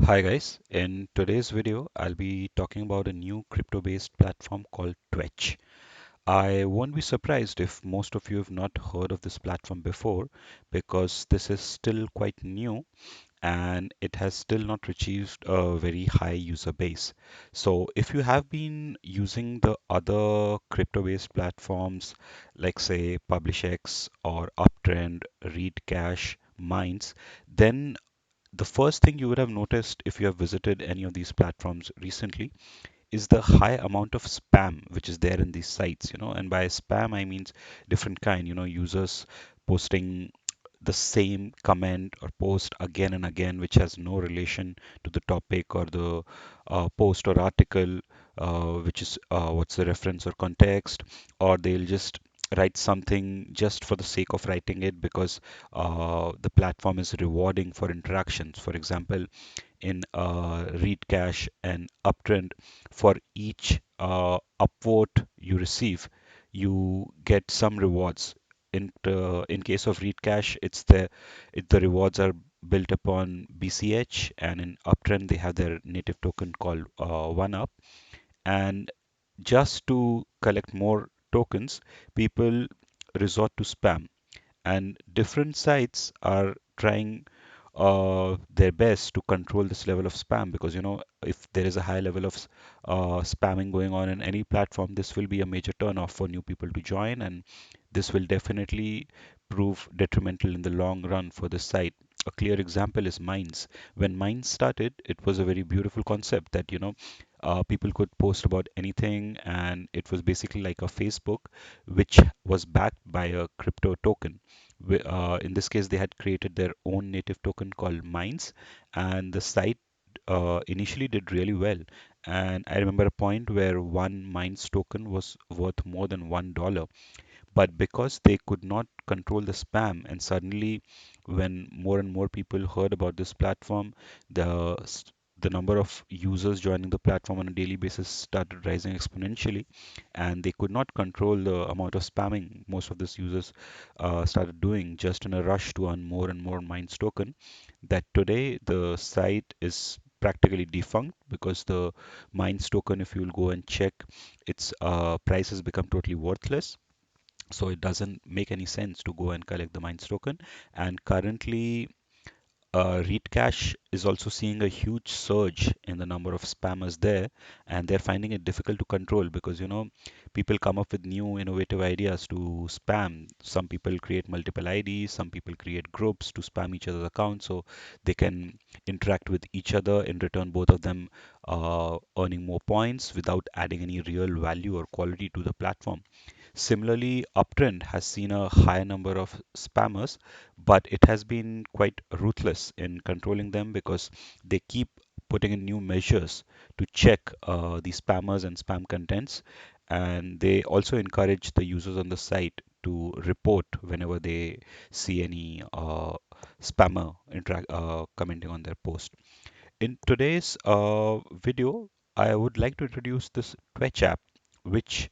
Hi guys, in today's video I'll be talking about a new crypto-based platform called TWETCH. I won't be surprised if most of you have not heard of this platform before because this is still quite new and it has still not achieved a very high user base. So if you have been using the other crypto-based platforms like say PublishX or Uptrend, ReadCash, Minds, then the first thing you would have noticed if you have visited any of these platforms recently is the high amount of spam which is there in these sites, and by spam I mean different kind, users posting the same comment or post again and again which has no relation to the topic or the post or article, which is what's the reference or context, or they'll just write something just for the sake of writing it because the platform is rewarding for interactions. For example, in Readcash and Uptrend, for each upvote you receive, you get some rewards. In case of Readcash, the rewards are built upon BCH, and in Uptrend they have their native token called One Up. And just to collect more tokens, people resort to spam, and different sites are trying their best to control this level of spam because if there is a high level of spamming going on in any platform, this will be a major turn off for new people to join, and this will definitely prove detrimental in the long run for the site. A clear example is Minds. When Minds started, it was a very beautiful concept that people could post about anything, and it was basically like a Facebook, which was backed by a crypto token. In this case, they had created their own native token called Minds, and the site initially did really well. And I remember a point where one Minds token was worth more than $1. But because they could not control the spam, and suddenly, when more and more people heard about this platform, the the number of users joining the platform on a daily basis started rising exponentially, and they could not control the amount of spamming most of these users started doing just in a rush to earn more and more Minds token. That today the site is practically defunct because the Minds token, if you will go and check, its price has become totally worthless, so it doesn't make any sense to go and collect the Minds token. And currently, Readcash is also seeing a huge surge in the number of spammers there, and they're finding it difficult to control because people come up with new innovative ideas to spam. Some people create multiple IDs, some people create groups to spam each other's accounts so they can interact with each other. In return, both of them earning more points without adding any real value or quality to the platform. Similarly, Uptrend has seen a high number of spammers, but it has been quite ruthless in controlling them because they keep putting in new measures to check the spammers and spam contents. And they also encourage the users on the site to report whenever they see any commenting on their post. In today's video, I would like to introduce this Twitch app, which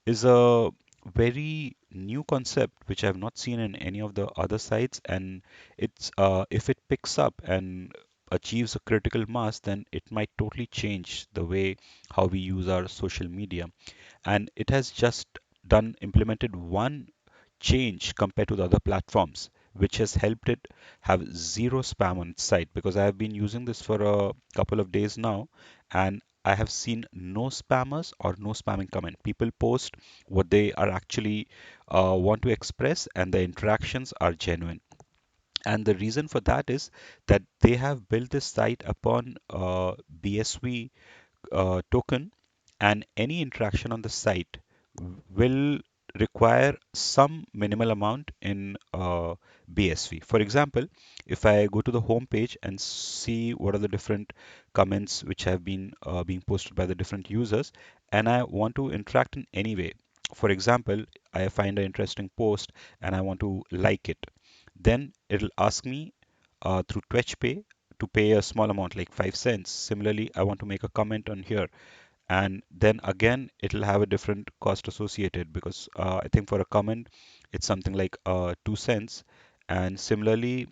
is a very new concept which I've not seen in any of the other sites. And it's if it picks up and achieves a critical mass, then it might totally change the way how we use our social media. And it has just done implemented one change compared to the other platforms, which has helped it have zero spam on its site, because I have been using this for a couple of days now, and I have seen no spammers or no spamming comment. People post what they are actually want to express, and the interactions are genuine. And the reason for that is that they have built this site upon BSV token, and any interaction on the site will require some minimal amount in BSV. For example, if I go to the home page and see what are the different comments which have been being posted by the different users, and I want to interact in any way. For example, I find an interesting post and I want to like it. Then it'll ask me through Twitch Pay to pay a small amount like 5 cents. Similarly, I want to make a comment on here, and then again it'll have a different cost associated because I think for a comment it's something like 2 cents. And similarly,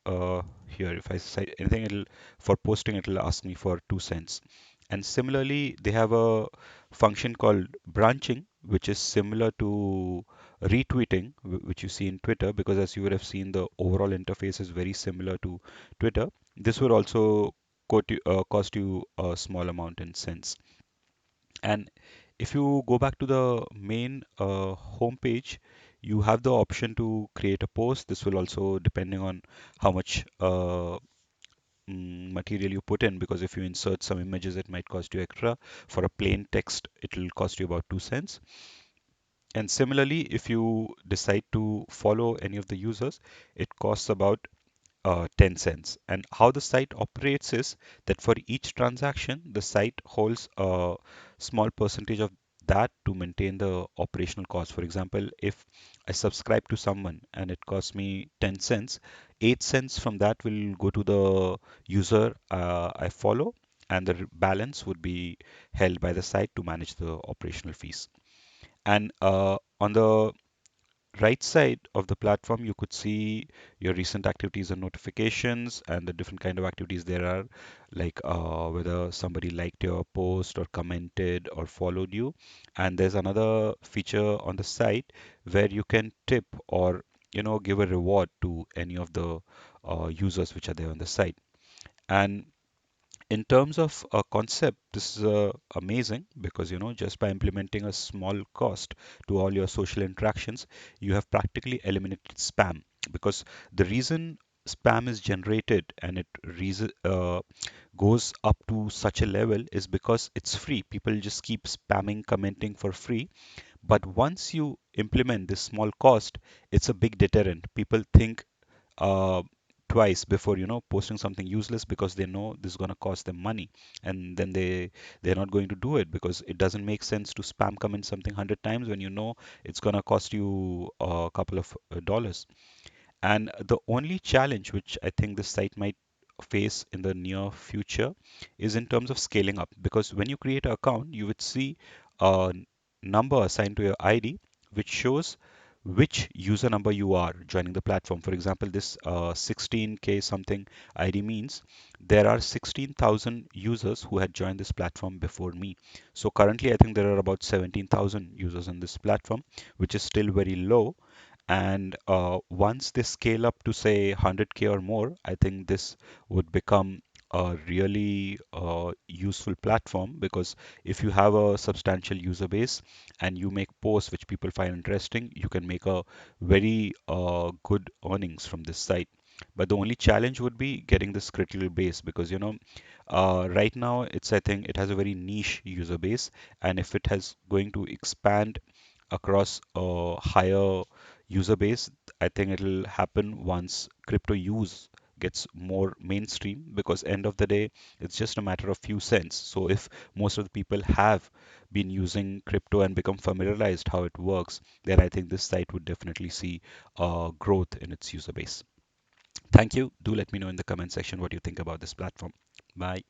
here if I cite anything, it'll for posting it'll ask me for 2 cents. And similarly, they have a function called branching, which is similar to retweeting, which you see in Twitter, because as you would have seen, the overall interface is very similar to Twitter. This would also cost you a small amount in cents. And if you go back to the main home page, you have the option to create a post. This will also depending on how much material you put in, because if you insert some images, it might cost you extra. For a plain text, it will cost you about 2 cents. And similarly, if you decide to follow any of the users, it costs about 10 cents. And how the site operates is that for each transaction, the site holds a small percentage of that to maintain the operational cost. For example, if I subscribe to someone and it costs me 10 cents, 8 cents from that will go to the user I follow, and the balance would be held by the site to manage the operational fees. And on the right side of the platform, you could see your recent activities and notifications and the different kind of activities there are, like whether somebody liked your post or commented or followed you. And there's another feature on the site where you can tip or give a reward to any of the users which are there on the site. And in terms of a concept, this is amazing because just by implementing a small cost to all your social interactions, you have practically eliminated spam. Because the reason spam is generated and it goes up to such a level is because it's free. People just keep spamming, commenting for free. But once you implement this small cost, it's a big deterrent. People think uh, twice before posting something useless, because they know this is going to cost them money, and then they're not going to do it, because it doesn't make sense to spam comment something 100 times when you know it's going to cost you a couple of dollars. And the only challenge which I think this site might face in the near future is in terms of scaling up. Because when you create an account, you would see a number assigned to your ID, which shows which user number you are joining the platform. For example, this 16K something ID means there are 16,000 users who had joined this platform before me. So currently, I think there are about 17,000 users on this platform, which is still very low. And once they scale up to say 100K or more, I think this would become a really useful platform, because if you have a substantial user base and you make posts which people find interesting, you can make a very good earnings from this site. But the only challenge would be getting this critical base, because right now I think it has a very niche user base, and if it has going to expand across a higher user base, I think it'll happen once crypto use gets more mainstream, because end of the day, it's just a matter of few cents. So if most of the people have been using crypto and become familiarized how it works, then I think this site would definitely see growth in its user base. Thank you. Do let me know in the comment section what you think about this platform. Bye.